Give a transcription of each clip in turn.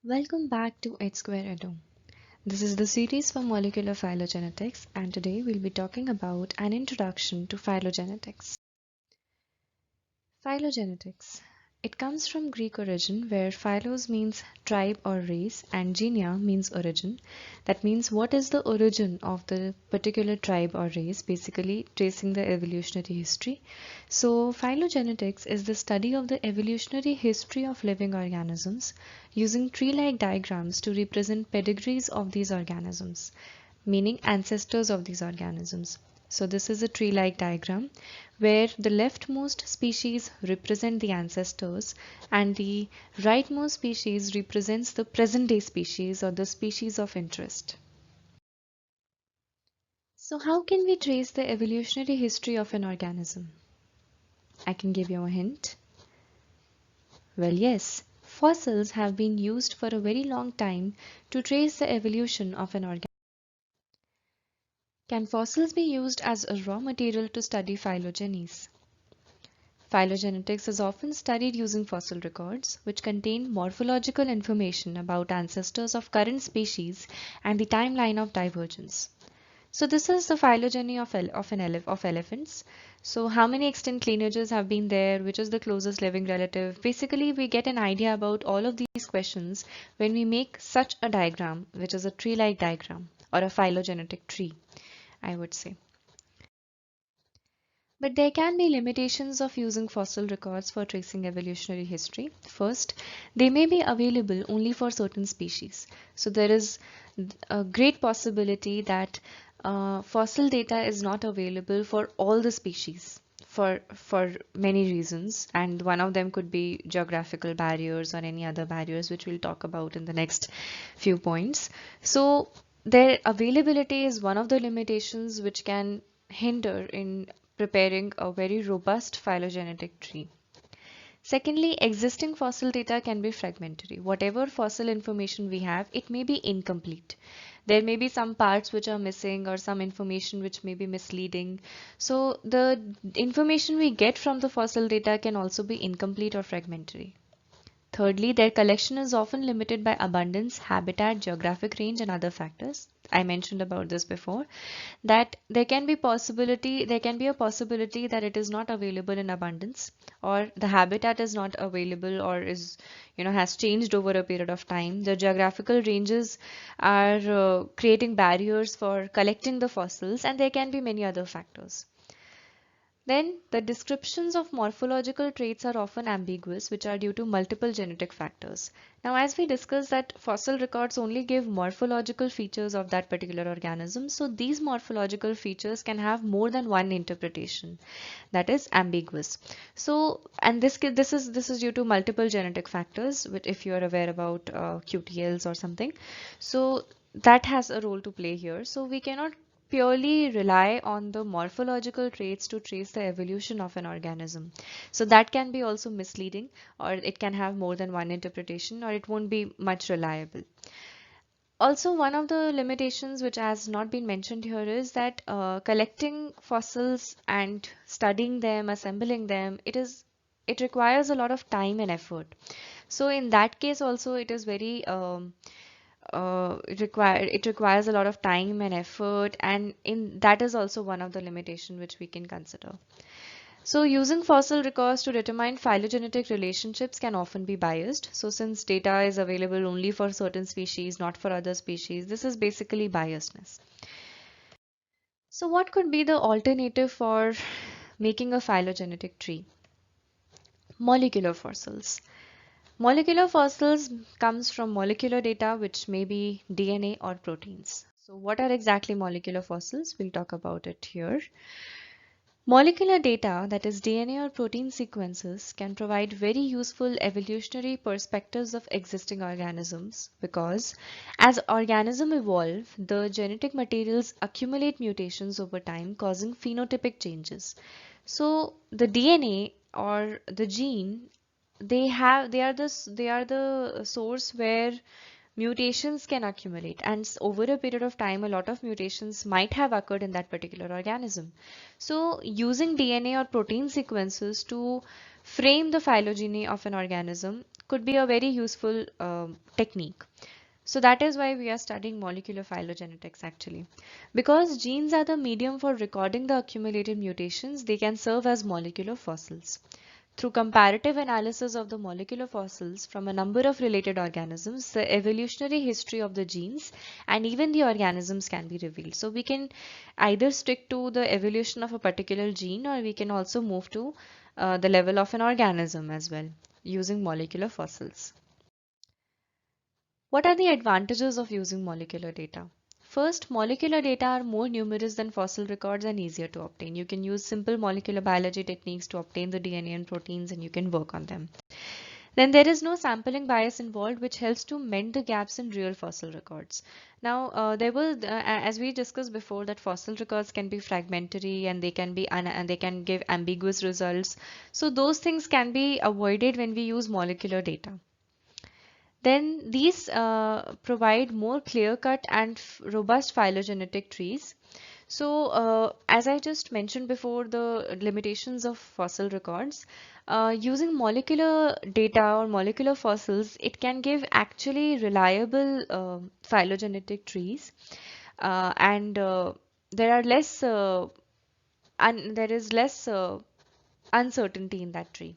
Welcome back to H Square Edu. This is the series for molecular phylogenetics, and today we'll be talking about an introduction to phylogenetics. Phylogenetics. It comes from Greek origin where phylos means tribe or race and genia means origin. That means what is the origin of the particular tribe or race, basically tracing the evolutionary history. So phylogenetics is the study of the evolutionary history of living organisms using tree-like diagrams to represent pedigrees of these organisms, meaning ancestors of these organisms. So this is a tree-like diagram where the leftmost species represent the ancestors and the rightmost species represents the present-day species or the species of interest. So how can we trace the evolutionary history of an organism? I can give you a hint. Well, yes, fossils have been used for a very long time to trace the evolution of an organism. Can fossils be used as a raw material to study phylogenies? Phylogenetics is often studied using fossil records, which contain morphological information about ancestors of current species and the timeline of divergence. So this is the phylogeny of elephants. So how many extinct lineages have been there? Which is the closest living relative? Basically, we get an idea about all of these questions when we make such a diagram, which is a tree-like diagram or a phylogenetic tree, I would say. But there can be limitations of using fossil records for tracing evolutionary history. First, they may be available only for certain species. So there is a great possibility that fossil data is not available for all the species for many reasons, and one of them could be geographical barriers or any other barriers which we'll talk about in the next few points. So their availability is one of the limitations which can hinder in preparing a very robust phylogenetic tree. Secondly, existing fossil data can be fragmentary. Whatever fossil information we have, it may be incomplete. There may be some parts which are missing or some information which may be misleading. So the information we get from the fossil data can also be incomplete or fragmentary. Thirdly, their collection is often limited by abundance, habitat, geographic range, and other factors. I mentioned about this before, that there can be a possibility that it is not available in abundance, or the habitat is not available, or is, has changed over a period of time. The geographical ranges are creating barriers for collecting the fossils, and there can be many other factors. Then, the descriptions of morphological traits are often ambiguous, which are due to multiple genetic factors. Now, as we discussed that fossil records only give morphological features of that particular organism, so these morphological features can have more than one interpretation, that is ambiguous. So, and this is due to multiple genetic factors, which if you are aware about QTLs or something, so that has a role to play here. So we cannot purely rely on the morphological traits to trace the evolution of an organism. So that can be also misleading, or it can have more than one interpretation, or it won't be much reliable. Also, one of the limitations which has not been mentioned here is that collecting fossils and studying them, assembling them, it requires a lot of time and effort. So in that case also it is very it requires a lot of time and effort, and in that is also one of the limitation which we can consider. So using fossil records to determine phylogenetic relationships can often be biased. So since data is available only for certain species, not for other species, this is basically biasness. So what could be the alternative for making a phylogenetic tree? Molecular fossils. Molecular fossils comes from molecular data which may be DNA or proteins. So what are exactly molecular fossils? We'll talk about it here. Molecular data, that is DNA or protein sequences, can provide very useful evolutionary perspectives of existing organisms because as organisms evolve, the genetic materials accumulate mutations over time, causing phenotypic changes. So the DNA or the gene, they are the source where mutations can accumulate, and over a period of time a lot of mutations might have occurred in that particular organism. So using DNA or protein sequences to frame the phylogeny of an organism could be a very useful technique. So that is why we are studying molecular phylogenetics actually. Because genes are the medium for recording the accumulated mutations, they can serve as molecular fossils. Through comparative analysis of the molecular fossils from a number of related organisms, the evolutionary history of the genes and even the organisms can be revealed. So we can either stick to the evolution of a particular gene, or we can also move to the level of an organism as well using molecular fossils. What are the advantages of using molecular data? First, molecular data are more numerous than fossil records and easier to obtain. You can use simple molecular biology techniques to obtain the DNA and proteins, and you can work on them. Then there is no sampling bias involved, which helps to mend the gaps in real fossil records. Now, as we discussed before, that fossil records can be fragmentary and and they can give ambiguous results. So those things can be avoided when we use molecular data. Then these provide more clear-cut and robust phylogenetic trees. So as I just mentioned before, the limitations of fossil records, using molecular data or molecular fossils, it can give actually reliable phylogenetic trees, and there are less there is less uncertainty in that tree.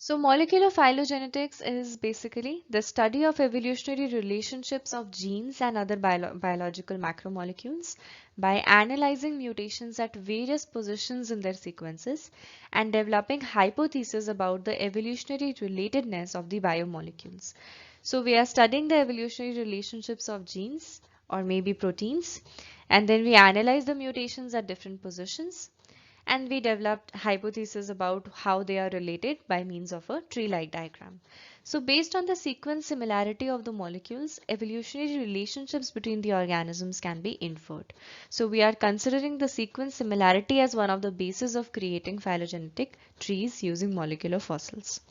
So molecular phylogenetics is basically the study of evolutionary relationships of genes and other biological macromolecules by analyzing mutations at various positions in their sequences and developing hypotheses about the evolutionary relatedness of the biomolecules. So we are studying the evolutionary relationships of genes or maybe proteins, and then we analyze the mutations at different positions, and we developed hypotheses about how they are related by means of a tree-like diagram. So based on the sequence similarity of the molecules, evolutionary relationships between the organisms can be inferred. So we are considering the sequence similarity as one of the bases of creating phylogenetic trees using molecular fossils.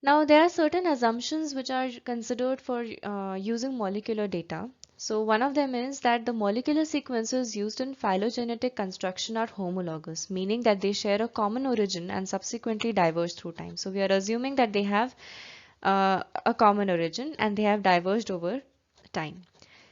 Now, there are certain assumptions which are considered for using molecular data. So one of them is that the molecular sequences used in phylogenetic construction are homologous, meaning that they share a common origin and subsequently diverge through time. So we are assuming that they have a common origin and they have diverged over time.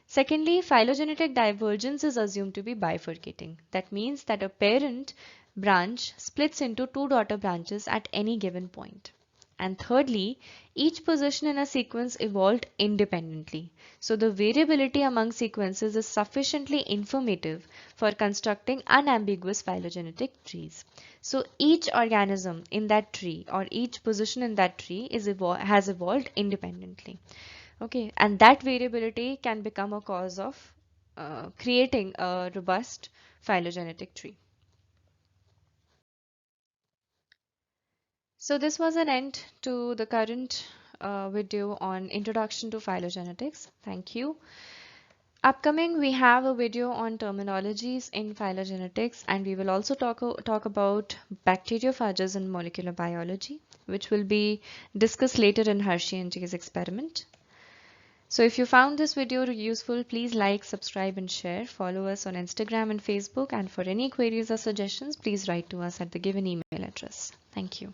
Secondly, phylogenetic divergence is assumed to be bifurcating. That means that a parent branch splits into two daughter branches at any given point. And thirdly, each position in a sequence evolved independently. So the variability among sequences is sufficiently informative for constructing unambiguous phylogenetic trees. So each organism in that tree or each position in that tree has evolved independently. Okay, and that variability can become a cause of creating a robust phylogenetic tree. So this was an end to the current video on Introduction to Phylogenetics. Thank you. Upcoming, we have a video on terminologies in phylogenetics, and we will also talk about bacteriophages in molecular biology, which will be discussed later in Hershey and Chase experiment. So if you found this video useful, please like, subscribe and share. Follow us on Instagram and Facebook, and for any queries or suggestions, please write to us at the given email address. Thank you.